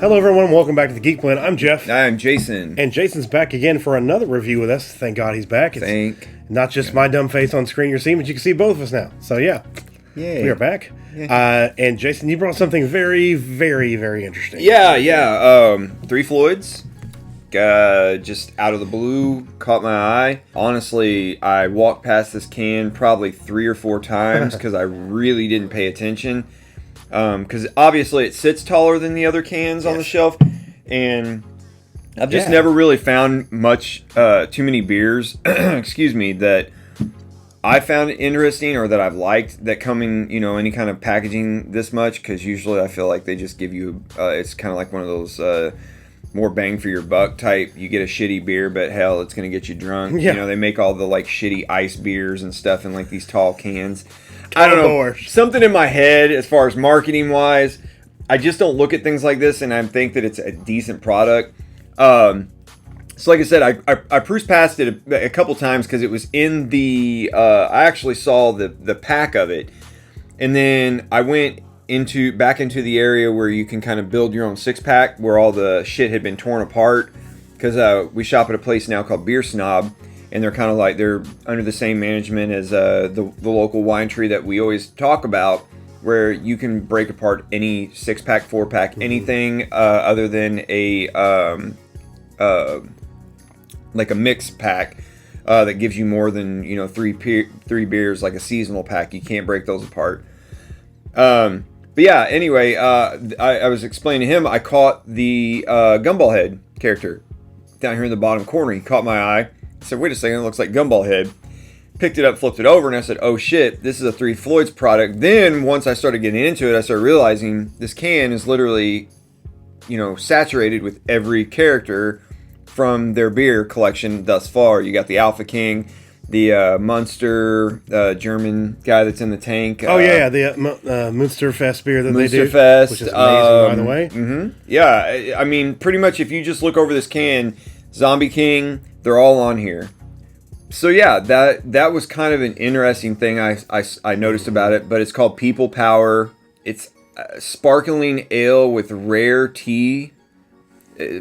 Hello everyone, welcome back to the Geek Blend. I'm Jeff. I'm Jason. And Jason's back again for another review with us. Thank God he's back. It's not just my dumb face on screen you're seeing, but you can see both of us now. So yeah, we are back. Yeah. And Jason, you brought something very, very, very interesting. Yeah. 3 Floyd's. Just out of the blue, caught my eye. Honestly, I walked past this can probably 3 or 4 times because I really didn't pay attention. Because obviously it sits taller than the other cans on the shelf, and I've just never really found much, too many beers, excuse me, that I found interesting or that I've liked that come in, any kind of packaging this much, because usually I feel like they just give you, it's kind of like one of those, more bang for your buck type. You get a shitty beer, but hell, it's going to get you drunk. Yeah. They make all the like shitty ice beers and stuff in like these tall cans. I don't know. Something in my head as far as marketing wise, I just don't look at things like this and I think that it's a decent product. So like I said, I cruised past it a couple times because it was in the, I actually saw the pack of it. And then I went back into the area where you can kind of build your own 6-pack where all the shit had been torn apart. Because we shop at a place now called Beer Snob. And they're kind of like, they're under the same management as the local wine tree that we always talk about, where you can break apart any 6-pack, 4-pack, anything other than like a mixed pack that gives you more than 3 beers, like a seasonal pack. You can't break those apart. But yeah, anyway, I was explaining to him, I caught the Gumball Head character down here in the bottom corner. He caught my eye. I said, wait a second, it looks like Gumball Head. Picked it up, flipped it over, and I said, oh shit, this is a 3 Floyd's product. Then, once I started getting into it, I started realizing this can is literally, saturated with every character from their beer collection thus far. You got the Alpha King, the Munster, German guy that's in the tank. The Munsterfest beer that they do. Munsterfest. Which is amazing, by the way. Mm-hmm. Yeah, I mean, pretty much if you just look over this can, Zombie King, they're all on here. So yeah, that was kind of an interesting thing I noticed about it, but it's called People Power. It's sparkling ale with rare tea,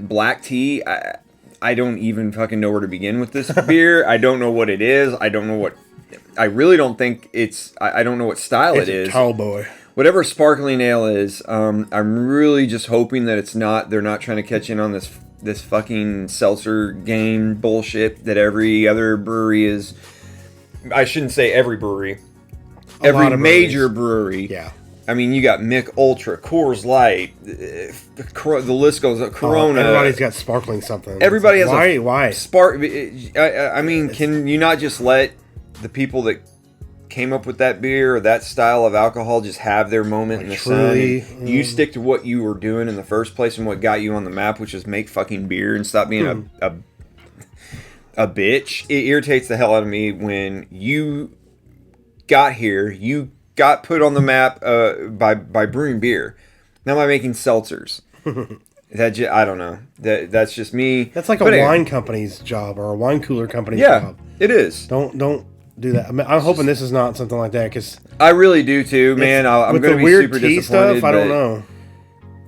black tea. I don't even fucking know where to begin with this beer. I don't know what it is. I really don't think it's, I don't know what style it is. It's a tall boy. Whatever sparkling ale is, I'm really just hoping that they're not trying to catch in on this fucking seltzer game bullshit that every other brewery is. I shouldn't say every brewery. Every major brewery. Yeah. I mean, you got Mick Ultra, Coors Light, the list goes up, Corona. Everybody's got sparkling something. Everybody has why? Spark. I mean, can you not just let the people that came up with that beer or that style of alcohol just have their moment in the sun? You stick to what you were doing in the first place and what got you on the map, which is make fucking beer and stop being a bitch. It irritates the hell out of me when you got here, you got put on the map by brewing beer, not by making seltzers. I don't know. That's just me. That's like a wine company's job or a wine cooler company's job. Yeah, it is. Don't do that. I mean, I'm hoping this is not something like that, because I really do too, man. I'm going to be super disappointed. Stuff, I don't know.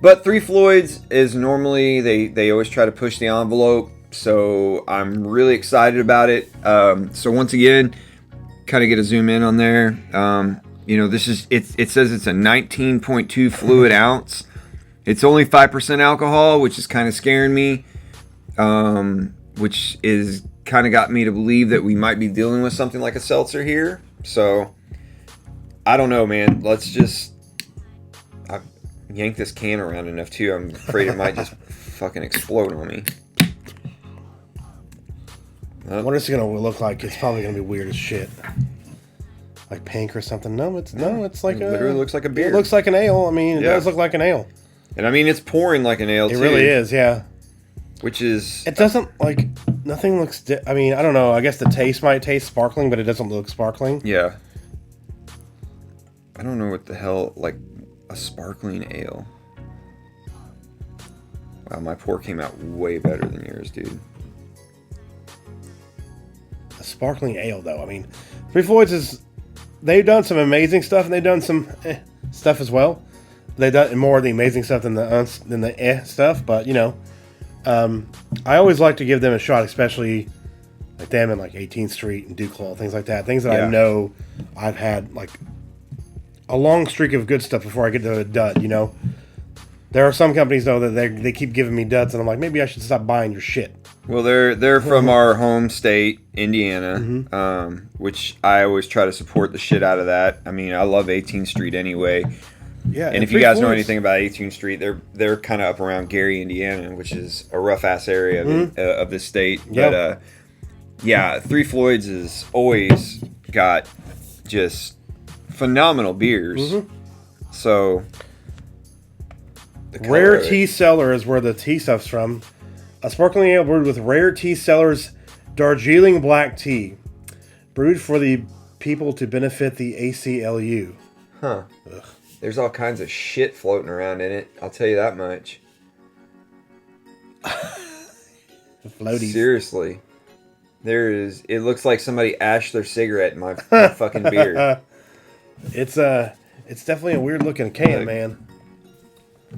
But 3 Floyd's is normally they always try to push the envelope, so I'm really excited about it. So once again, kind of get a zoom in on there. This is it says it's a 19.2 fluid ounce. It's only 5% alcohol, which is kind of scaring me. Which is kind of got me to believe that we might be dealing with something like a seltzer here. So I don't know, man. Let's just yank this can around enough too. I'm afraid it might just fucking explode on me. What is it gonna look like? It's probably gonna be weird as shit. Like pink or something. No, it's like it literally looks like a beer. It looks like an ale. I mean, it does look like an ale. And I mean, it's pouring like an ale too. It really is, yeah. Which is... It doesn't, nothing looks... I mean, I don't know. I guess the taste might taste sparkling, but it doesn't look sparkling. Yeah. I don't know what the hell, a sparkling ale. Wow, my pour came out way better than yours, dude. A sparkling ale, though. I mean, 3 Floyd's is... They've done some amazing stuff, and they've done some stuff as well. They done more of the amazing stuff than the stuff, but you know, I always like to give them a shot, especially like them in like 18th Street and DAIIXL, things like that. Things that I know I've had like a long streak of good stuff before I get to a dud. You know, there are some companies though that they keep giving me duds, and I'm like, maybe I should stop buying your shit. Well, they're from our home state, Indiana, which I always try to support the shit out of that. I mean, I love 18th Street anyway. Yeah, and if you guys know anything about 18th Street, they're kind of up around Gary, Indiana, which is a rough ass area of the state. But yeah, Three Floyd's has always got just phenomenal beers. So Rare Tea Cellar is where the tea stuff's from. A sparkling ale brewed with Rare Tea Cellar's Darjeeling Black Tea, brewed for the people to benefit the ACLU. Huh. Ugh. There's all kinds of shit floating around in it. I'll tell you that much. Floaties. Seriously. It looks like somebody ashed their cigarette in my fucking beer. It's definitely a weird looking can, man. I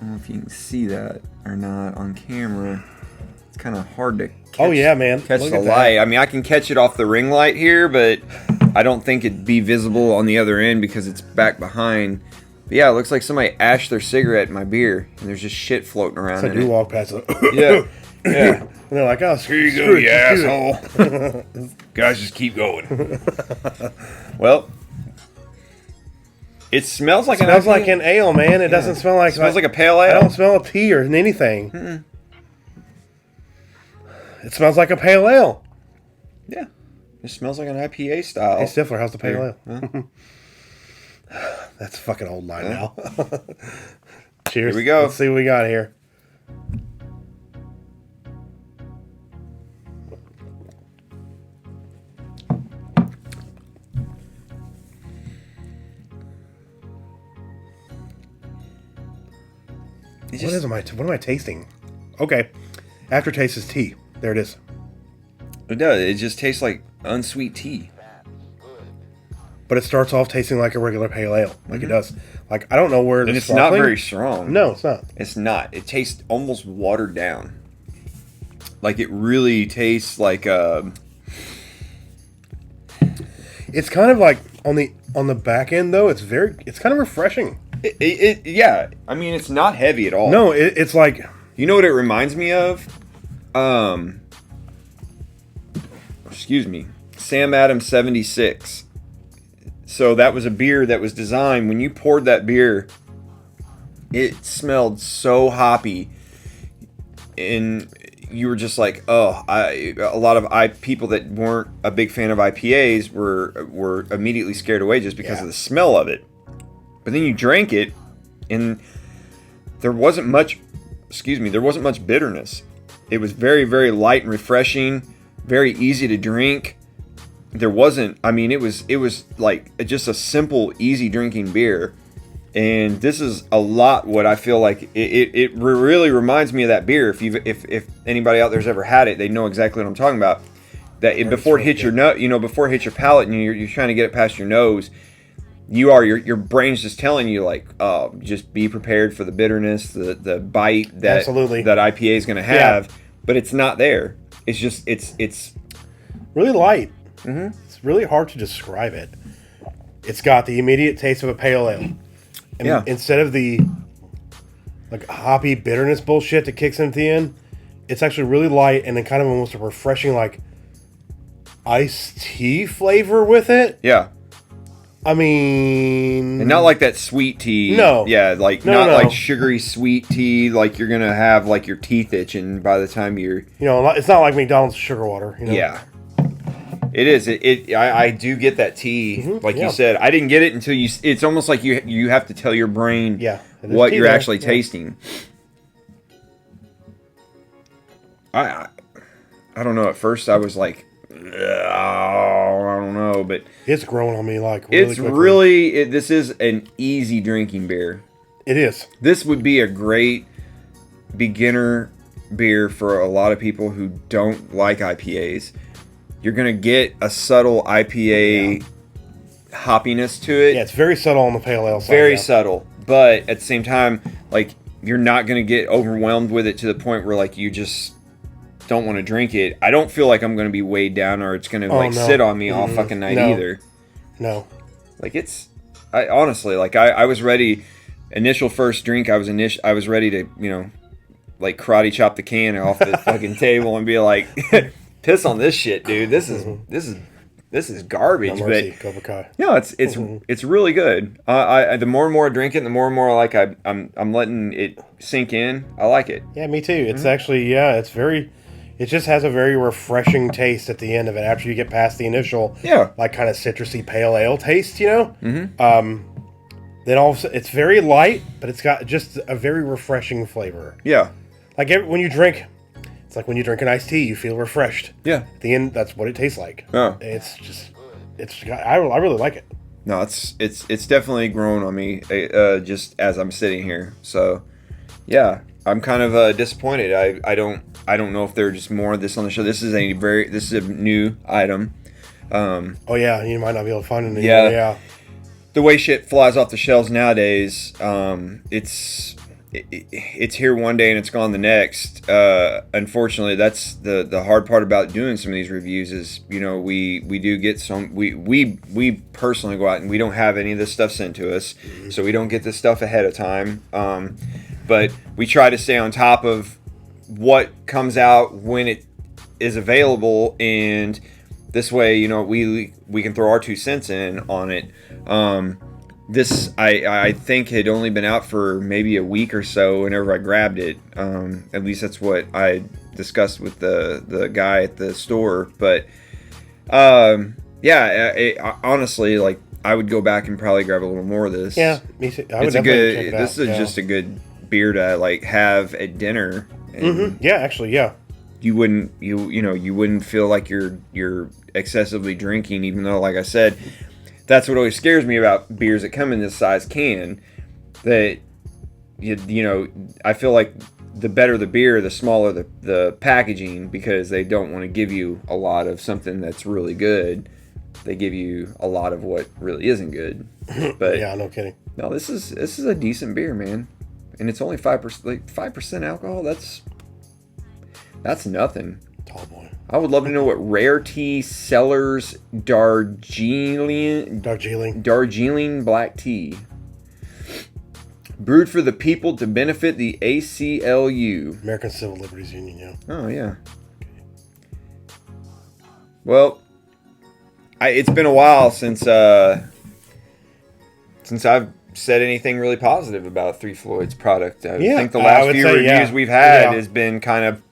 don't know if you can see that or not on camera. It's kind of hard to catch. Oh yeah, man. Catch the light. I mean, I can catch it off the ring light here, but I don't think it'd be visible on the other end because it's back behind. But yeah, it looks like somebody ashed their cigarette in my beer, and there's just shit floating around. So I do walk past it. Yeah. Yeah. And they're like, oh, here you go, you asshole. Guys, just keep going. Well, it smells like an ale, man. It doesn't smell like... It smells like a pale ale. I don't smell a tea or anything. Mm-mm. It smells like a pale ale. Yeah. It smells like an IPA style. Hey, Stifler, how's the pale ale? Huh? That's a fucking old line now. Cheers. Here we go. Let's see what we got here. What am I tasting? Okay. Aftertaste is tea. There it is. It does. It just tastes like unsweet tea. But it starts off tasting like a regular pale ale. Like it does. Like, I don't know where it's not very strong. No, it's not. It's not. It tastes almost watered down. Like, it really tastes like It's kind of like on the back end though, it's kind of refreshing. Yeah. I mean, it's not heavy at all. No, it's like, you know what it reminds me of? Excuse me. Sam Adams 76. So that was a beer that was designed, when you poured that beer, it smelled so hoppy, and you were just like, oh, a lot of people that weren't a big fan of IPAs were immediately scared away just because of the smell of it. But then you drank it, and there wasn't much bitterness. It was very, very light and refreshing, very easy to drink. There wasn't, I mean, it was like just a simple, easy drinking beer. And this is a lot what I feel like it really reminds me of that beer. If anybody out there's ever had it, they know exactly what I'm talking about. That before it hits your nut, before it hits your palate, and you're trying to get it past your nose, your brain's just telling you like, oh, just be prepared for the bitterness, the bite that IPA is going to have. Yeah. But it's not there. It's just it's really light. Mm-hmm. It's really hard to describe it. It's got the immediate taste of a pale ale. And instead of the like hoppy bitterness bullshit that kicks in at the end, it's actually really light and then kind of almost a refreshing like iced tea flavor with it. Yeah. I mean, and not like that sweet tea. No. Yeah, like not like sugary sweet tea like you're going to have like your teeth itching by the time you're... it's not like McDonald's sugar water. Yeah. It is. I do get that tea, like you said. I didn't get it until you... It's almost like you have to tell your brain what you're actually tasting. I don't know. At first, I was like, I don't know, but... It's growing on me like really quickly. Really... this is an easy drinking beer. It is. This would be a great beginner beer for a lot of people who don't like IPAs. You're going to get a subtle IPA hoppiness to it. Yeah, it's very subtle on the pale ale side. Very subtle, but at the same time, like, you're not going to get overwhelmed with it to the point where, like, you just don't want to drink it. I don't feel like I'm going to be weighed down or it's going to sit on me all fucking night either. No. Like, I honestly, like, I was ready. Initial first drink, I was ready to, you know, like, karate chop the can off the fucking table and be like, piss on this shit, dude. This is garbage. No mercy, Cobra Kai. No, it's really good. The more and more I drink it, the more and more like I'm letting it sink in. I like it. Yeah, me too. It's actually it just has a very refreshing taste at the end of it after you get past the initial like kind of citrusy pale ale taste, you know. Then all of a sudden, it's very light, but it's got just a very refreshing flavor. Yeah. Like when you drink, it's like when you drink an iced tea, you feel refreshed. Yeah. At the end, that's what it tastes like. Oh. I really like it. No, it's definitely grown on me just as I'm sitting here. So, yeah, I'm kind of disappointed. I don't know if there's just more of this on the show. This is a new item. Oh yeah, you might not be able to find it anymore. Yeah. The way shit flies off the shelves nowadays, it's here one day and it's gone the next. Unfortunately, that's the hard part about doing some of these reviews is, you know, we do get some, we personally go out and we don't have any of this stuff sent to us, so we don't get this stuff ahead of time. But we try to stay on top of what comes out when it is available, and this way, you know, we can throw our 2 cents in on it. This I think had only been out for maybe a week or so whenever I grabbed it. At least that's what I discussed with the guy at the store. But honestly, like, I would go back and probably grab a little more of this. Yeah, me too. This is just a good beer to like have at dinner. And Yeah, actually, yeah. You wouldn't feel like you're excessively drinking, even though, like I said, that's what always scares me about beers that come in this size can. That you know, I feel like the better the beer, the smaller the packaging, because they don't want to give you a lot of something that's really good. They give you a lot of what really isn't good. But yeah, no kidding. No, this is a decent beer, man, and it's only 5%. Like 5% alcohol. That's nothing. Tall boy. I would love to know what Rarity Cellars Darjeeling Black Tea. Brewed for the people to benefit the ACLU. American Civil Liberties Union, yeah. Oh, yeah. Well, it's been a while since I've said anything really positive about Three Floyd's product. I think the last few reviews we've had has been kind of,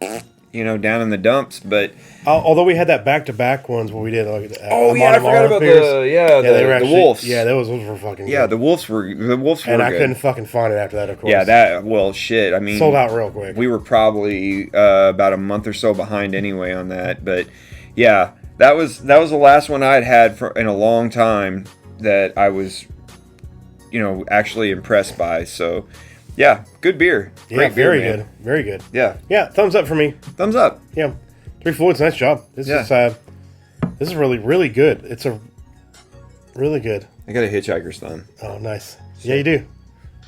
you know, down in the dumps, but although we had that back-to-back ones where we did like I forgot about the wolves. Yeah, those were fucking good. Yeah, the wolves were and good. I couldn't fucking find it after that, of course. Yeah, shit. I mean, sold out real quick. We were probably about a month or so behind anyway on that, but yeah, that was the last one I'd had in a long time that I was, you know, actually impressed by. So yeah, good beer. Great beer, very good. Very good. Yeah. Thumbs up for me. Thumbs up. Yeah. Three Floyd's, nice job. This is really, really good. It's a really good. I got a hitchhiker's thumb. Oh, nice. Yeah, you do.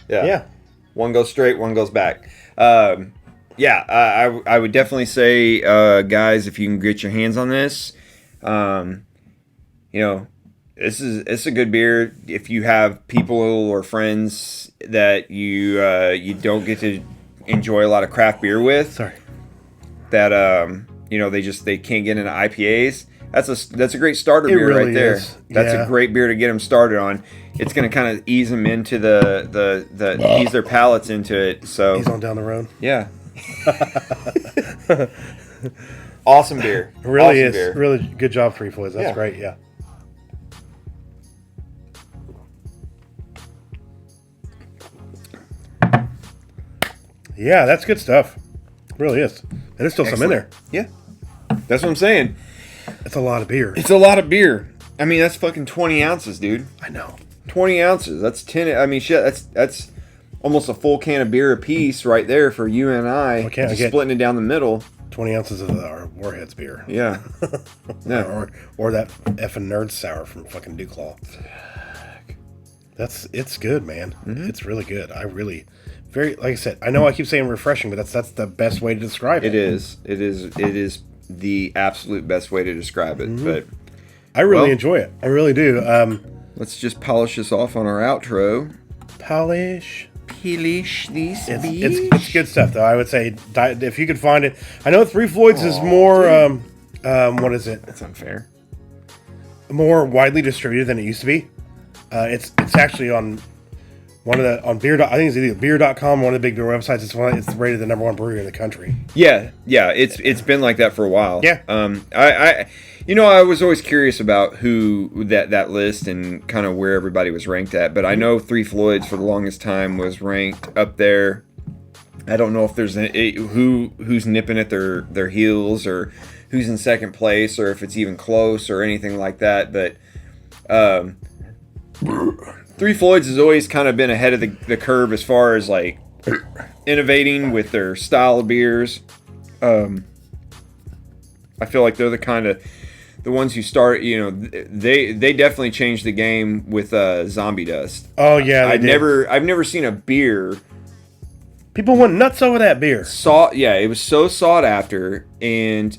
Yeah. One goes straight, one goes back. I would definitely say, guys, if you can get your hands on this, you know, it's a good beer if you have people or friends that you don't get to enjoy a lot of craft beer with. Sorry. That you know, they can't get into IPAs. That's a great starter beer really right there. That's a great beer to get them started on. It's going to kind of ease them into ease their palates into it. So ease on down the road. Yeah. Awesome beer. It really is. Beer. Really good job, Three Floyds. That's great. Yeah. Yeah, that's good stuff. It really is. And there's still some in there. Yeah. That's what I'm saying. It's a lot of beer. It's a lot of beer. I mean, that's fucking 20 ounces, dude. I know. 20 ounces. That's 10. I mean, shit, that's almost a full can of beer a piece right there for you and I. Just splitting it down the middle. 20 ounces of our Warheads beer. Yeah. Yeah. or that effing Nerd Sour from fucking DAIIXL. It's good, man. Mm-hmm. It's really good. Like I said, I know I keep saying refreshing, but that's the best way to describe it. It is the absolute best way to describe it. Mm-hmm. But I really enjoy it. I really do. Let's just polish this off on our outro. Polish these. It's good stuff, though. I would say if you could find it. I know Floyd's is more. What is it? That's unfair. More widely distributed than it used to be. It's actually on beer. I think it's either beer.com, one of the big beer websites. It's rated the #1 brewery in the country. Yeah. It's been like that for a while. Yeah. I was always curious about who that list and kind of where everybody was ranked at. But I know Floyd's for the longest time was ranked up there. I don't know if there's who's nipping at their heels or who's in second place or if it's even close or anything like that. But Floyd's has always kind of been ahead of the curve as far as like innovating with their style of beers. I feel like they're the ones who start. They definitely changed the game with Zombie Dust. Oh yeah, I've never seen a beer. People went nuts over that beer. It was so sought after, and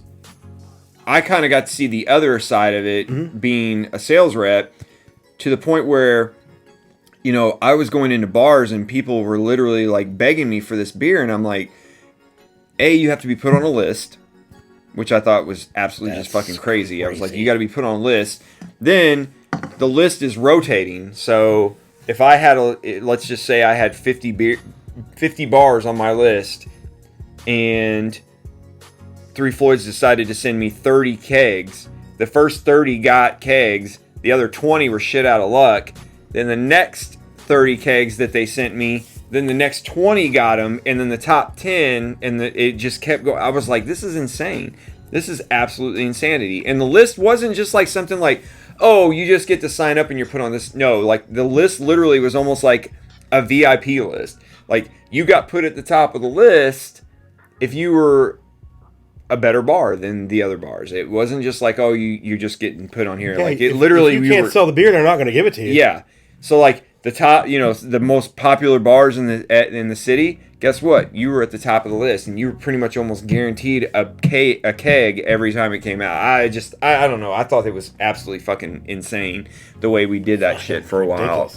I kind of got to see the other side of it, being a sales rep, to the point where, I was going into bars and people were literally like begging me for this beer, and I'm like, you have to be put on a list, which I thought was absolutely just fucking crazy. I was like, you got to be put on a list. Then the list is rotating, so if I had let's just say I had 50 bars on my list, and Floyd's decided to send me 30 kegs. The first 30 got kegs. The other 20 were shit out of luck. Then the next 30 kegs that they sent me, then the next 20 got them, and then the top 10, and it just kept going. I was like, this is insane. This is absolutely insanity. And the list wasn't just like something like, oh, you just get to sign up and you're put on this. No, like the list literally was almost like a VIP list. Like you got put at the top of the list if you were a better bar than the other bars. It wasn't just like, oh, you're just getting put on here. Yeah, like it literally, if you can't sell the beer, they're not going to give it to you. Yeah. So like the top, the most popular bars in the city. Guess what? You were at the top of the list, and you were pretty much almost guaranteed a keg every time it came out. I don't know. I thought it was absolutely fucking insane the way we did that shit for a while.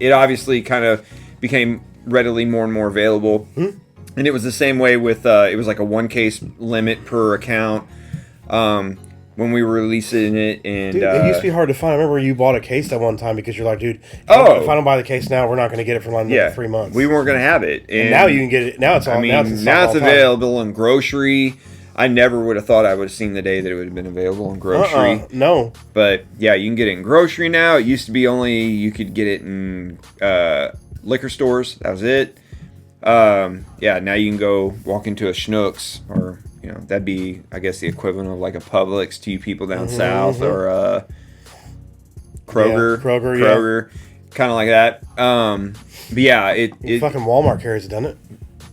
It obviously kind of became readily more and more available. And it was the same way with, it was like a 1 case limit per account when we were releasing it. And dude, it used to be hard to find. I remember you bought a case that one time because you're like, dude, if I don't buy the case now, we're not going to get it for like 3 months. We weren't going to have it. And now you can get it. Now it's all. Now it's available in grocery. I never would have thought I would have seen the day that it would have been available in grocery. No. But yeah, you can get it in grocery now. It used to be only you could get it in liquor stores. That was it. Now you can go walk into a Schnucks, or that'd be, I guess, the equivalent of like a Publix to you people down south, or Kroger, kind of like that. But yeah, it fucking Walmart carries it, doesn't it?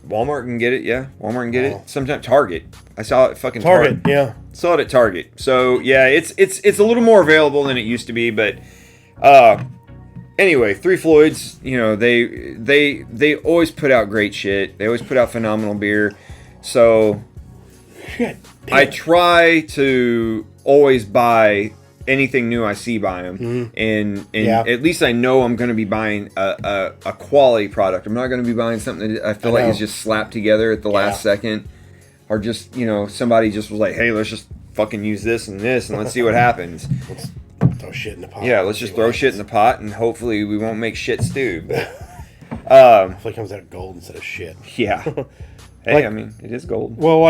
Walmart can get it, yeah. Walmart can get it. Sometimes Target. I saw it fucking Target, yeah. Saw it at Target. So yeah, it's a little more available than it used to be, but anyway, Floyd's, they always put out great shit. They always put out phenomenal beer. So I try to always buy anything new I see by them, and at least I know I'm going to be buying a quality product. I'm not going to be buying something that I feel like is just slapped together at the last second, or just somebody just was like, hey, let's just fucking use this and let's see what happens. Let's throw shit in the pot. Yeah, let's just throw shit in the pot, and hopefully we won't make shit stew. But hopefully it comes out gold instead of shit. Yeah. Hey, I mean, it is gold. Well,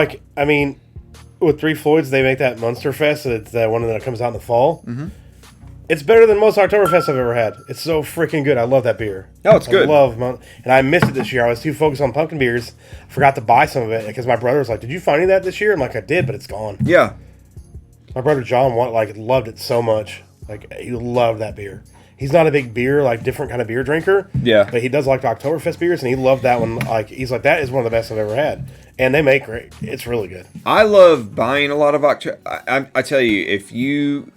with Floyd's, they make that Munster Fest. It's that one that comes out in the fall. Mm-hmm. It's better than most Oktoberfest I've ever had. It's so freaking good. I love that beer. Oh, it's good. And I missed it this year. I was too focused on pumpkin beers. I forgot to buy some of it because my brother was like, "Did you find any of that this year?" I'm like, "I did, but it's gone." Yeah. My brother John loved it so much. Like, he loved that beer. he's not a big beer, like different kind of beer drinker. Yeah. But he does like the Oktoberfest beers, and he loved that one. Like he's like, that is one of the best I've ever had, and they make great. It's really good. I love buying a lot of Oktober. I tell you, if you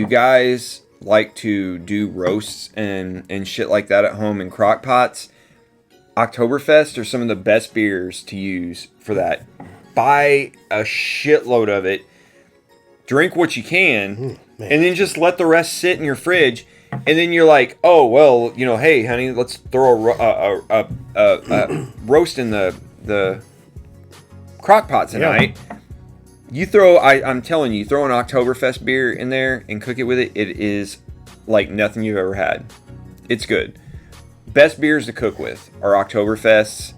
guys like to do roasts and shit like that at home in crock pots, Oktoberfest are some of the best beers to use for that. Buy a shitload of it, drink what you can, and then just let the rest sit in your fridge. And then you're like, oh well, you know, hey honey, let's throw a roast in the crock pot tonight. Yeah. I'm telling you, throw an Oktoberfest beer in there and cook it with it. It is like nothing you've ever had. It's good. Best beers to cook with are Oktoberfests,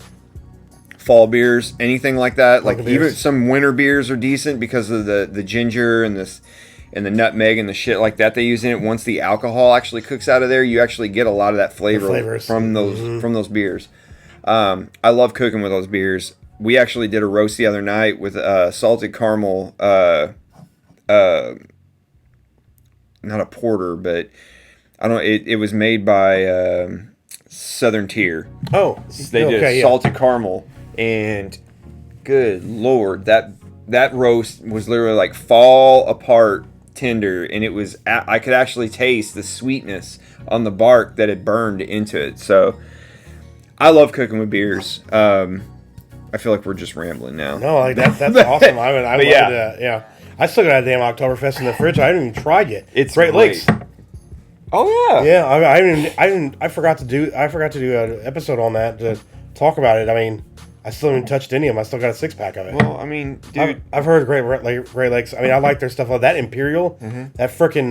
fall beers, anything like that. Like even some winter beers are decent because of the ginger and the nutmeg and the shit like that they use in it. Once the alcohol actually cooks out of there, you actually get a lot of that flavor from those beers. I love cooking with those beers. We actually did a roast the other night with salted caramel, not a porter, but I don't. It was made by Southern Tier. Oh, they did salted caramel, and good lord, that roast was literally like fall apart tender, and it was. I could actually taste the sweetness on the bark that had burned into it. So I love cooking with beers. I feel like we're just rambling now. No, like that's awesome. I love it. Yeah. I still got a damn Oktoberfest in the fridge. I haven't even tried yet. It's Great Lakes. Oh yeah. Yeah, I forgot to do an episode on that to talk about it. I mean, I still haven't touched any of them. I still got a 6-pack of it. Well, I mean, dude, I've heard Great Lakes. I mean, I like their stuff. Like that Imperial, that freaking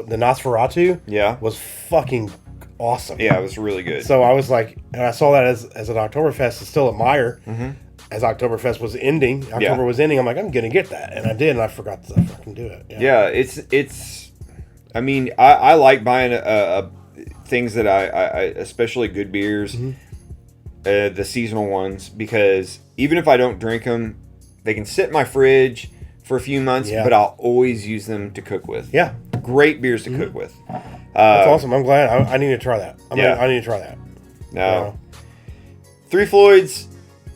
the Nosferatu, was fucking awesome. Yeah, it was really good. So I was like, and I saw that as an Oktoberfest. It's still at Meijer. As Oktoberfest was ending, was ending. I'm like, I'm gonna get that, and I did, and I forgot to fucking do it. Yeah, it's. I mean, I like buying things that I especially good beers, the seasonal ones, because even if I don't drink them, they can sit in my fridge for a few months, but I'll always use them to cook with. Yeah, great beers to cook with. That's awesome. I'm glad. I need to try that. I need to try that. No, Three Floyd's.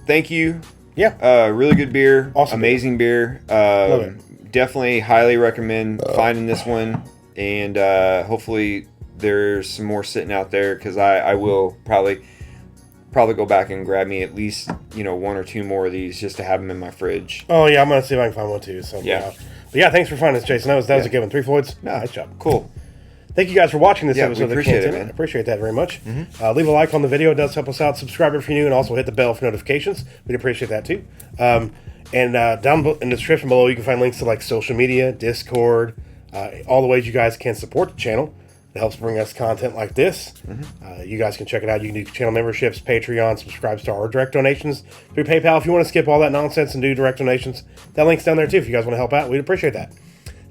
Thank you. Yeah. Really good beer. Awesome. Amazing beer. Love it. Definitely highly recommend finding this one. And hopefully there's some more sitting out there, because I will probably go back and grab me at least, one or two more of these just to have them in my fridge. Oh, yeah. I'm going to see if I can find one too. So, yeah. But yeah, thanks for finding us, Jason. That was a good one. Three Floyd's. Nice job. Cool. Thank you guys for watching this episode of Cantina. Cantina. I appreciate that very much. Leave a like on the video. It does help us out. Subscribe if you're new, and also hit the bell for notifications. We'd appreciate that too. And down in the description below, you can find links to like social media, Discord, all the ways you guys can support the channel. It helps bring us content like this. You guys can check it out. You can do channel memberships, Patreon, subscribe to our direct donations through PayPal. If you want to skip all that nonsense and do direct donations, that link's down there too. If you guys want to help out, we'd appreciate that.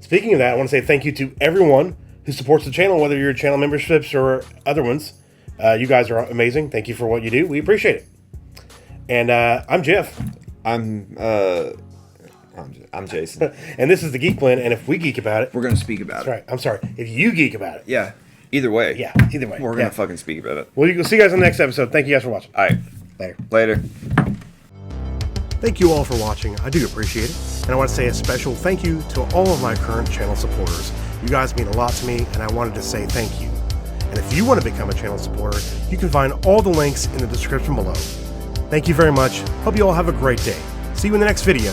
Speaking of that, I want to say thank you to everyone who supports the channel, whether you're channel memberships or other ones. You guys are amazing. Thank you for what you do. We appreciate it. And I'm Jeff. I'm Jason. And this is the Geek Blend. And if we geek about it, we're going to speak about it. That's right. I'm sorry. If you geek about it. Yeah. Either way. Yeah. Either way. We're going to fucking speak about it. Well, you'll see you guys in the next episode. Thank you guys for watching. All right. Later. Thank you all for watching. I do appreciate it. And I want to say a special thank you to all of my current channel supporters. You guys mean a lot to me, and I wanted to say thank you. And if you want to become a channel supporter, you can find all the links in the description below. Thank you very much. Hope you all have a great day. See you in the next video.